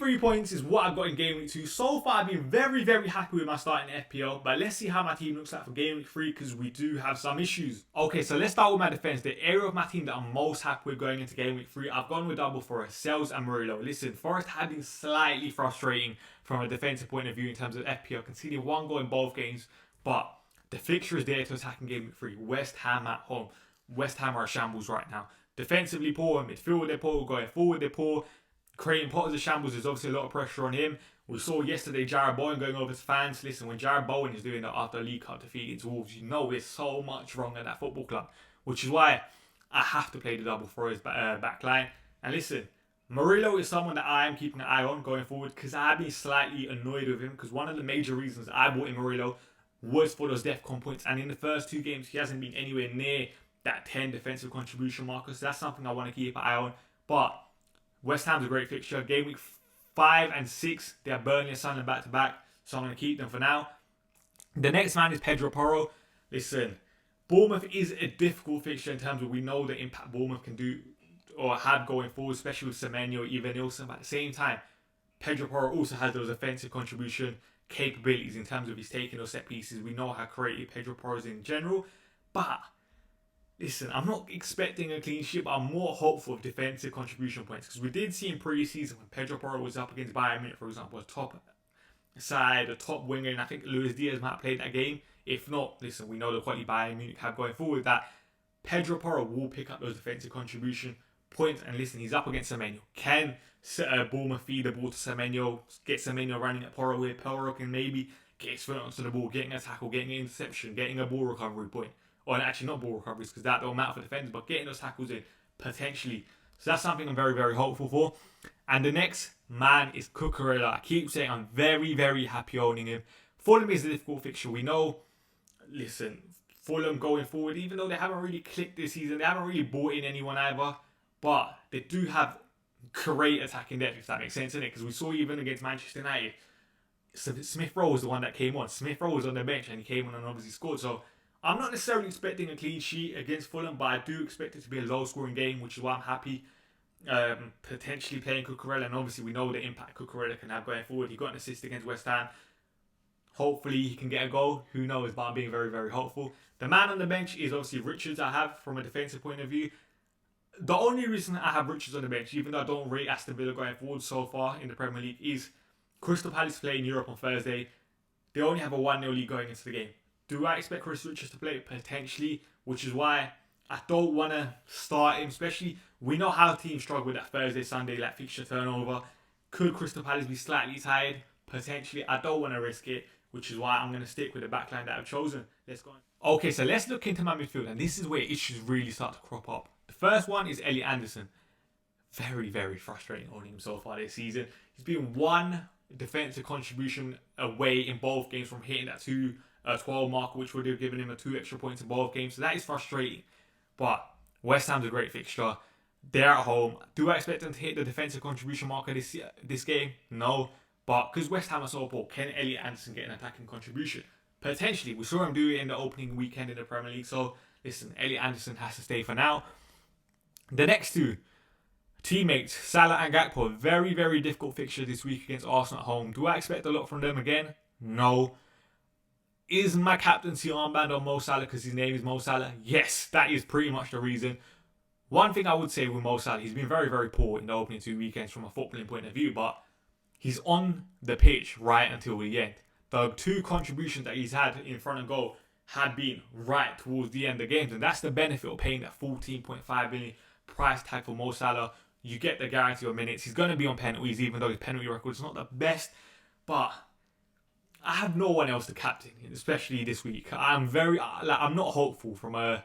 3 points is what I've got in Game Week 2. So far, I've been very, very happy with my start in FPL. But let's see how my team looks like for Game Week 3 because we do have some issues. Okay, so let's start with my defense. The area of my team that I'm most happy with going into Game Week 3, I've gone with double Forest, Sales and Murillo. Listen, Forest have been slightly frustrating from a defensive point of view in terms of FPL, conceding 1 goal in both games. But the fixture is there to attack in Game Week 3. West Ham at home. West Ham are a shambles right now. Defensively poor, midfield they're poor, going forward they're poor. Creating Potter's a shambles, there's obviously a lot of pressure on him. We saw yesterday Jared Bowen going over to fans. Listen, when Jared Bowen is doing that after a League Cup defeat against Wolves, you know there's so much wrong at that football club. Which is why I have to play the double for his back line. And listen, Murillo is someone that I am keeping an eye on going forward because I've been slightly annoyed with him because one of the major reasons I bought in Murillo was for those DEFCON points. And in the first 2 games, he hasn't been anywhere near that 10 defensive contribution marker. So that's something I want to keep an eye on. But West Ham's a great fixture. Game Week 5 and 6, they are Burnley and Sunderland back-to-back. So I'm going to keep them for now. The next man is Pedro Porro. Listen, Bournemouth is a difficult fixture in terms of we know the impact Bournemouth can do or have going forward, especially with Semenyo, Ivan Nilsson. But at the same time, Pedro Porro also has those offensive contribution capabilities in terms of his taking those set pieces. We know how creative Pedro Porro is in general. But listen, I'm not expecting a clean sheet, but I'm more hopeful of defensive contribution points because we did see in pre-season when Pedro Porro was up against Bayern Munich, for example, a top side, a top winger, and I think Luis Diaz might have played that game. If not, listen, we know the quality Bayern Munich have going forward that Pedro Porro will pick up those defensive contribution points. And listen, he's up against Semenyo. Can Bournemouth feed the ball to Semenyo, get Semenyo running at Porro where Porro can maybe get his foot onto the ball, getting a tackle, getting an interception, getting a ball recovery point. Or actually not ball recoveries because that don't matter for defenders, but getting those tackles in potentially. So that's something I'm very, very hopeful for. And the next man is Cucurella. I keep saying I'm very, very happy owning him. Fulham is a difficult fixture. We know, listen, Fulham going forward, even though they haven't really clicked this season, they haven't really bought in anyone either, but they do have great attacking depth, if that makes sense, innit? Because we saw even against Manchester United, Smith Rowe was the one that came on. Smith Rowe was on the bench and he came on and obviously scored. So I'm not necessarily expecting a clean sheet against Fulham, but I do expect it to be a low-scoring game, which is why I'm happy potentially playing Cucurella. And obviously, we know the impact Cucurella can have going forward. He got an assist against West Ham. Hopefully, he can get a goal. Who knows, but I'm being very, very hopeful. The man on the bench is obviously Richards, I have, from a defensive point of view. The only reason I have Richards on the bench, even though I don't rate Aston Villa going forward so far in the Premier League, is Crystal Palace play in Europe on Thursday. They only have a 1-0 lead going into the game. Do I expect Chris Richards to play? Potentially, which is why I don't want to start him, especially we know how teams struggle with that Thursday, Sunday, like fixture turnover. Could Crystal Palace be slightly tired? Potentially. I don't want to risk it, which is why I'm going to stick with the backline that I've chosen. Let's go on. Okay, so let's look into my midfield, and this is where issues really start to crop up. The first one is Elliot Anderson. Very, very frustrating owning him so far this season. He's been 1 defensive contribution away in both games from hitting that 12 mark, which would have given him 2 extra points in both games. So that is frustrating. But West Ham's a great fixture. They're at home. Do I expect them to hit the defensive contribution marker this game? No. But because West Ham are so poor, can Elliot Anderson get an attacking contribution? Potentially. We saw him do it in the opening weekend in the Premier League. So listen, Elliot Anderson has to stay for now. The next 2 teammates, Salah and Gakpo. Very, very difficult fixture this week against Arsenal at home. Do I expect a lot from them again? No. Is my captaincy armband on Mo Salah because his name is Mo Salah? Yes, that is pretty much the reason. One thing I would say with Mo Salah, he's been very, very poor in the opening 2 weekends from a footballing point of view, but he's on the pitch right until the end. The 2 contributions that he's had in front of goal had been right towards the end of games, and that's the benefit of paying that 14.5 million price tag for Mo Salah. You get the guarantee of minutes. He's going to be on penalties, even though his penalty record is not the best, but I have no one else to captain, especially this week. I'm not hopeful from a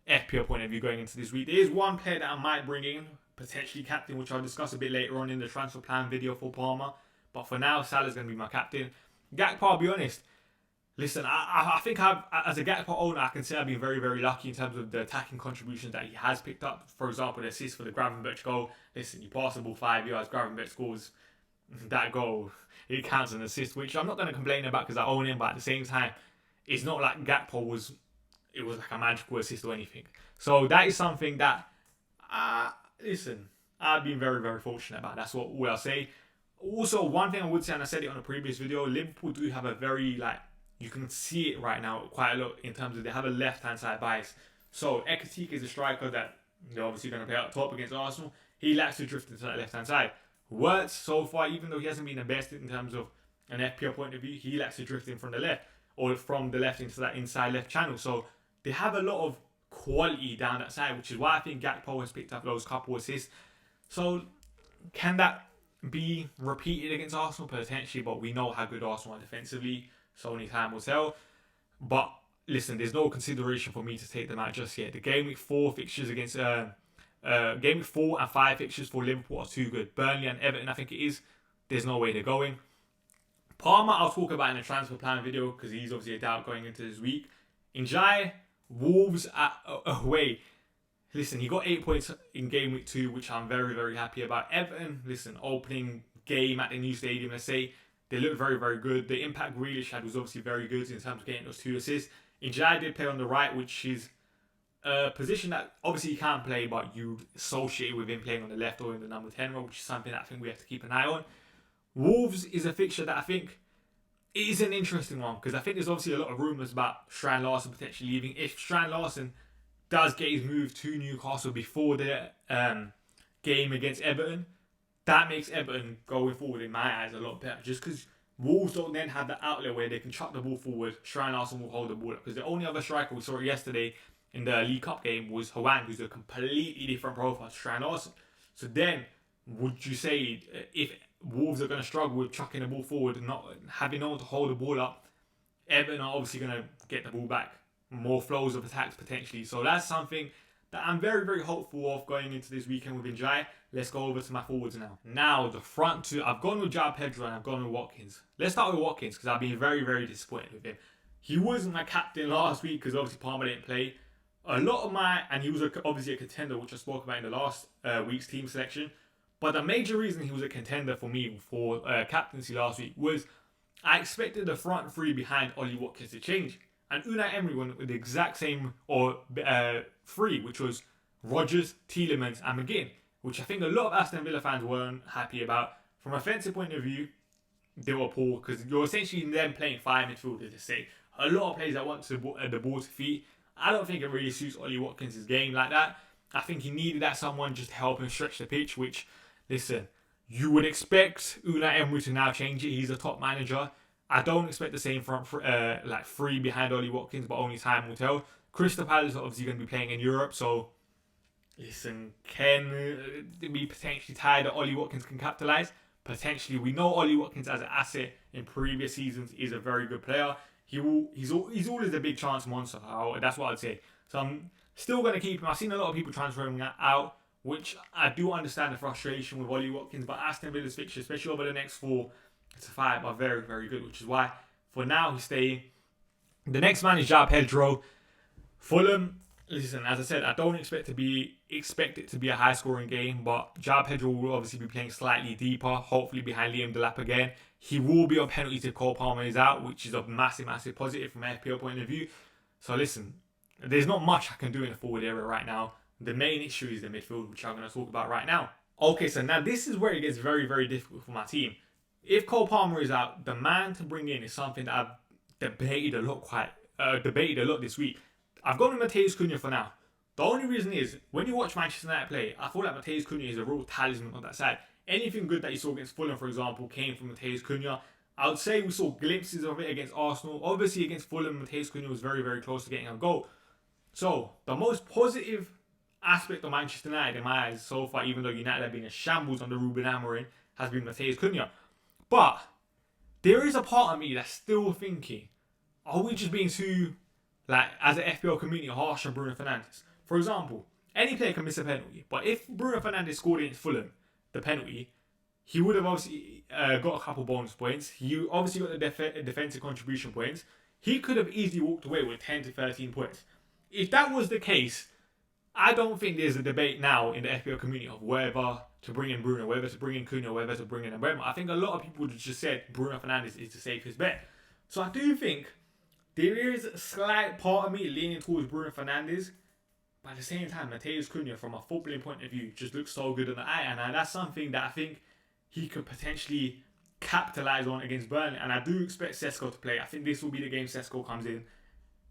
FPL point of view going into this week. There is one player that I might bring in, potentially captain, which I'll discuss a bit later on in the transfer plan video for Palmer. But for now, Salah's going to be my captain. Gakpo, I'll be honest. Listen, I think as a Gakpo owner, I can say I've been very, very lucky in terms of the attacking contributions that he has picked up. For example, the assist for the Gravenberch goal. Listen, you pass the ball 5 yards, Gravenberch scores that goal. It counts as an assist, which I'm not going to complain about because I own him, but at the same time, it's not like Gakpo was like a magical assist or anything. So that is something that, listen, I've been very, very fortunate about. That's all I'll say. Also, one thing I would say, and I said it on a previous video, Liverpool do have a very, you can see it right now quite a lot in terms of they have a left-hand side bias. So Ekitike is a striker that they're obviously going to play up top against Arsenal. He likes to drift into that left-hand side. Wirtz, so far, even though he hasn't been the best in terms of an FPL point of view, he likes to drift in from the left, or from the left into that inside left channel. So they have a lot of quality down that side, which is why I think Gakpo has picked up those couple assists. So can that be repeated against Arsenal? Potentially, but we know how good Arsenal are defensively, so only time will tell. But listen, there's no consideration for me to take them out just yet. The game week 4 fixtures against game week 4 and 5 fixtures for Liverpool are too good. Burnley and Everton, I think it is. There's no way they're going. Palmer, I'll talk about in the transfer plan video because he's obviously a doubt going into this week. Njai, Wolves away. Listen, he got 8 points in game week 2, which I'm very, very happy about. Everton, listen, opening game at the new stadium, let's say, they look very, very good. The impact Grealish had was obviously very good in terms of getting those 2 assists. Njai did play on the right, which is a position that obviously he can't play, but you associate with him playing on the left or in the number 10 role, which is something that I think we have to keep an eye on. Wolves is a fixture that I think is an interesting one because I think there's obviously a lot of rumours about Strand Larsen potentially leaving. If Strand Larsen does get his move to Newcastle before the game against Everton, that makes Everton going forward in my eyes a lot better, just because Wolves don't then have the outlet where they can chuck the ball forward. Strand Larsen will hold the ball up, because the only other striker we saw yesterday in the League Cup game was Hwang, who's a completely different profile to Strand Larsen. So then, would you say if Wolves are going to struggle with chucking the ball forward and not having no one to hold the ball up, Everton are obviously going to get the ball back. More flows of attacks potentially. So that's something that I'm very, very hopeful of going into this weekend with Njai. Let's go over to my forwards now. Now, the front two, I've gone with João Pedro and I've gone with Watkins. Let's start with Watkins because I've been very, very disappointed with him. He wasn't my captain last week because obviously Palmer didn't play. And he was obviously a contender, which I spoke about in the last week's team selection. But the major reason he was a contender for me for captaincy last week was I expected the front three behind Ollie Watkins to change. And Unai Emery went with the exact same three, which was Rodgers, Tielemans and McGinn, which I think a lot of Aston Villa fans weren't happy about. From a offensive point of view, they were poor because you're essentially then playing 5 midfielders to say. A lot of players that want the ball to feet. I don't think it really suits Ollie Watkins' game like that. I think he needed that someone just to help him stretch the pitch, which, listen, you would expect Unai Emery to now change it. He's a top manager. I don't expect the same front three behind Ollie Watkins, but only time will tell. Crystal Palace are obviously going to be playing in Europe, so listen, can we potentially tie that Ollie Watkins can capitalise? Potentially. We know Ollie Watkins as an asset in previous seasons is a very good player. He's always a big chance monster. That's what I'd say. So I'm still going to keep him. I've seen a lot of people transferring that out, which I do understand the frustration with Ollie Watkins, but Aston Villa's fixture, especially over the next 4 to 5, are very, very good, which is why for now he's staying. The next man is João Pedro. Fulham, listen, as I said, I don't expect it to be a high scoring game, but João Pedro will obviously be playing slightly deeper, hopefully behind Liam Delap again. He will be on penalties if Cole Palmer is out, which is a massive, massive positive from an FPL point of view. So listen, there's not much I can do in the forward area right now. The main issue is the midfield, which I'm going to talk about right now. Okay, so now this is where it gets very, very difficult for my team. If Cole Palmer is out, the man to bring in is something that I've debated a lot this week. I've gone with Matheus Cunha for now. The only reason is, when you watch Manchester United play, I feel like Matheus Cunha is a real talisman on that side. Anything good that you saw against Fulham, for example, came from Matheus Cunha. I would say we saw glimpses of it against Arsenal. Obviously, against Fulham, Matheus Cunha was very, very close to getting a goal. So, the most positive aspect of Manchester United in my eyes so far, even though United have been a shambles under Ruben Amorim, has been Matheus Cunha. But there is a part of me that's still thinking, are we just being too, as an FPL community, harsh on Bruno Fernandes? For example, any player can miss a penalty, but if Bruno Fernandes scored against Fulham, the penalty, he would have obviously got a couple bonus points. He obviously got the defensive contribution points. He could have easily walked away with 10 to 13 points. If that was the case, I don't think there's a debate now in the FPL community of whether to bring in Bruno, whether to bring in Cunha, whether to bring in Mbeumo. I think a lot of people just said Bruno Fernandes is the safest bet. So I do think there is a slight part of me leaning towards Bruno Fernandes. But at the same time, Matheus Cunha, from a footballing point of view, just looks so good in the eye. And that's something that I think he could potentially capitalise on against Burnley. And I do expect Sesko to play. I think this will be the game Sesko comes in.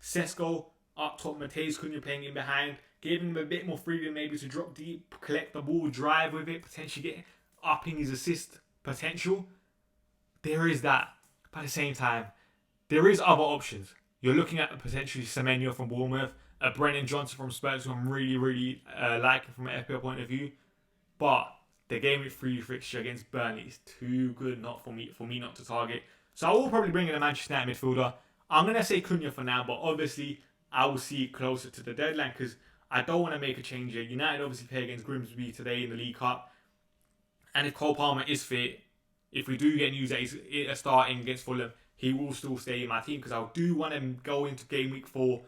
Sesko up top, Mateus Cunha playing in behind, giving him a bit more freedom maybe to drop deep, collect the ball, drive with it, potentially get upping his assist potential. There is that. But at the same time, there is other options. You're looking at potentially Semenyo from Bournemouth, a Brennan Johnson from Spurs, who I'm really liking from an FPL point of view. But the game with 3 fixture against Burnley is too good not for me not to target. So I will probably bring in a Manchester United midfielder. I'm going to say Cunha for now, but obviously I will see it closer to the deadline because I don't want to make a change here. United obviously play against Grimsby today in the League Cup. And if Cole Palmer is fit, if we do get news that he's starting against Fulham, he will still stay in my team because I do want to go into game week 4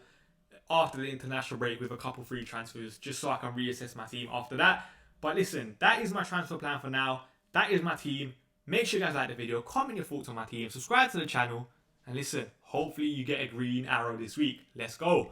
after the international break with a couple free transfers just so I can reassess my team after that. But listen, that is my transfer plan for now. That is my team. Make sure you guys like the video, comment your thoughts on my team, subscribe to the channel, and listen, hopefully you get a green arrow this week. Let's go.